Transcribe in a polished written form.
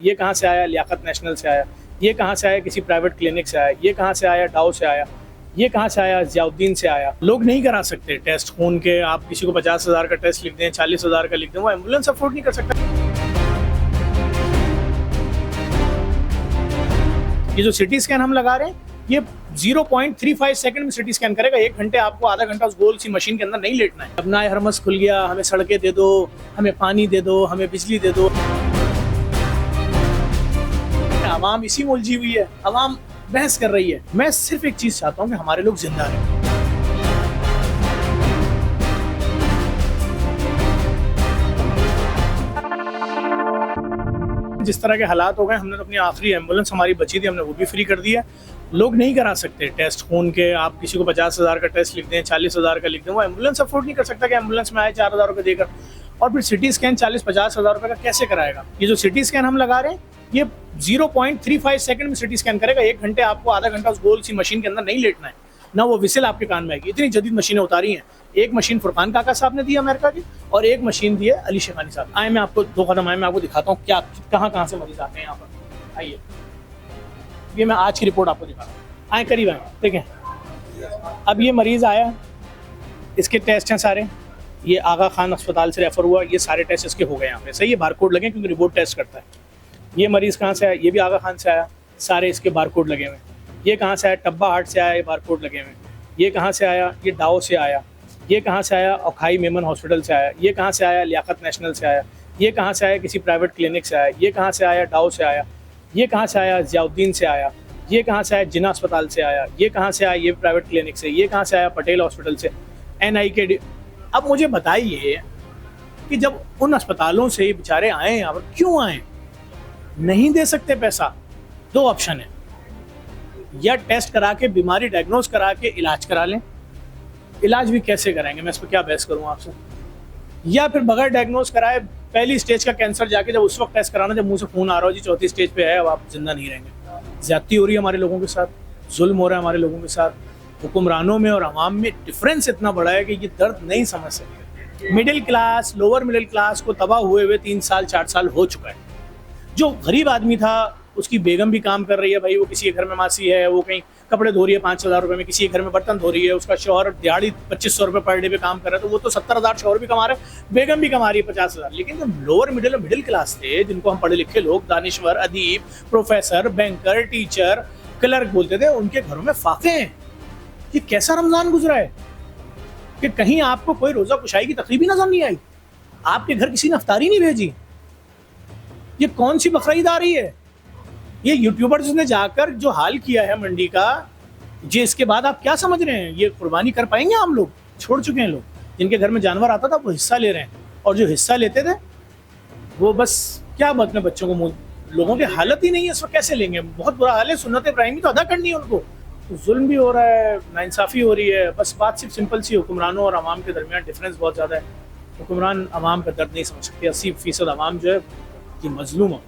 ये कहाँ से आया? लियाकत नेशनल से आया। ये कहाँ से आया? किसी प्राइवेट क्लिनिक से आया। ये कहाँ से आया? डाउ से आया। ये कहाँ से आया? जियाउद्दीन से आया। लोग नहीं करा सकते टेस्ट खून के। आप किसी को 50,000 का टेस्ट लिख दें, 40,000 का लिख दें, वो एम्बुलेंस अफोर्ड नहीं कर सकता। ये जो सिटी स्कैन हम लगा रहे हैं, ये 0.35 सेकंड में सिटी स्कैन करेगा। 1 घंटे आपको आधा घंटा उस गोल सी मशीन के अंदर नहीं लेटना है। अपना हरमस खुल गया, हमें सड़कें दे दो, हमें पानी दे दो, हमें बिजली दे दो। आवाम इसी में उलझी हुई है, आवाम बहस कर रही है। मैं सिर्फ एक चीज चाहता हूँ कि हमारे लोग जिंदा रहें। जिस तरह के हालात हो गए, हमने तो अपनी आखिरी एम्बुलेंस हमारी बची थी, हमने वो भी फ्री कर दिया। लोग नहीं करा सकते टेस्ट खून के। आप किसी को 50,000 का टेस्ट लिख दें, 40,000 का लिख दें, वो एम्बुलेंस अफोर्ड नहीं कर सकता कि एम्बुलेंस में आए 4,000 रुपये देकर। और फिर सिटी स्कैन 40-50 हज़ार रुपये का कैसे कराएगा? ये जो सिटी स्कैन हम लगा रहे हैं, ये 0.35 सेकंड में सिटी स्कैन करेगा। 1 घंटे आपको आधा घंटा उस गोल सी मशीन के अंदर नहीं लेटना है, ना वो विसिल आपके कान में आएगी। इतनी जदीद मशीनें उतारी हैं। एक मशीन फुरकान काका साहब ने दी अमेरिका की, और एक मशीन दी है अली शेखानी साहब। आए मैं आपको 2 कदम आए, मैं आपको दिखाता हूँ क्या कहाँ से मरीज आते हैं यहाँ पर। आइए, ये मैं आज की रिपोर्ट आपको दिखा रहा हूँ। आए करीब आए, देखें। अब ये मरीज आया, इसके टेस्ट हैं सारे। ये आगा खान अस्पताल से रेफर हुआ, ये सारे टेस्ट इसके हो गए यहाँ पे। सही है, बारकोड लगे क्योंकि रिपोर्ट टेस्ट करता है। ये मरीज कहाँ से आया? ये भी आगा खान से आया, सारे इसके बारकोड लगे हुए। ये कहाँ से आया? टब्बा हार्ट से आया, ये बारकोड लगे हुए। ये कहाँ से आया? ये डाओ से आया। ये कहाँ से आया? औखाई मेमन हॉस्पिटल से आया। ये कहाँ से आया? लियाकत नेशनल से आया। ये कहाँ से आया? किसी प्राइवेट क्लिनिक से आया। ये कहाँ से आया? डाउ से आया। ये कहाँ से आया? जियाउद्दीन से आया। ये कहाँ से आया? जिन्ना अस्पताल से आया। ये कहाँ से आया? ये प्राइवेट क्लिनिक से। ये कहाँ से आया? पटेल हॉस्पिटल से, NIK। अब मुझे बताइए कि जब उन अस्पतालों से बेचारे आए यहाँ पर, क्यों आए? नहीं दे सकते पैसा। 2 ऑप्शन है, या टेस्ट करा के बीमारी डायग्नोज करा के इलाज करा लें। इलाज भी कैसे कराएंगे, मैं इस पर क्या बहस करूँ आपसे। या फिर बगैर डायग्नोज कराए पहली स्टेज का कैंसर जाके जब उस वक्त टेस्ट कराना जब मुंह से खून आ रहा हो, जी 4थी स्टेज पे है, अब आप जिंदा नहीं रहेंगे। ज्यादती हो रही है हमारे लोगों के साथ, जुल्म हो रहा है हमारे लोगों के साथ। हुक्मरानों में और आवाम में डिफरेंस इतना बड़ा है कि ये दर्द नहीं समझ सकते। Middle class, lower middle class को तबाह हुए 3 साल 4 साल हो चुका है। जो गरीब आदमी था, उसकी बेगम भी काम कर रही है भाई, वो किसी के घर में मासी है, वो कहीं कपड़े धो रही है 5,000 रुपये में, किसी के घर में बर्तन धो रही है, उसका शौहर दिहाड़ी 2500 रुपये पर डे पे काम कर रहा है, तो वो तो 70,000 शौहर भी कमा रहा है, बेगम भी कमा रही है 50,000। लेकिन जो लोअर मिडिल और मिडिल क्लास थे, जिनको हम पढ़े लिखे लोग, दानिश्वर, अदीब, प्रोफेसर, बैंकर, टीचर, क्लर्क बोलते थे, उनके घरों में फाके हैं। ये कैसा रमजान गुजरा है कि कहीं आपको कोई रोजा कुशाई की तकलीफ ही नजर नहीं आई, आपके घर किसी ने अफ्तारी नहीं भेजी। ये कौन सी बकरीद आ रही है? ये यूट्यूबर्स ने जाकर जो हाल किया है मंडी का, ये इसके बाद आप क्या समझ रहे हैं? ये कुर्बानी कर पाएंगे? हम लोग छोड़ चुके हैं। लोग जिनके घर में जानवर आता था वो हिस्सा ले रहे हैं, और जो हिस्सा लेते थे वो बस क्या अपने बच्चों को मुंह, लोगों की हालत ही नहीं है इस वक्त, कैसे लेंगे? बहुत बुरा हाल है। सुन्नत इब्राहिमी तो अदा करनी है उनको। जुल्म भी हो रहा है, नाइंसाफ़ी हो रही है। बस बात सिर्फ सिंपल सी, हुक्मरानों और आवाम के दरमियान डिफरेंस बहुत ज़्यादा है। हुक्मरान आवाम का दर्द नहीं समझ सकते। 80% आवाम जो है ये मजलूम है।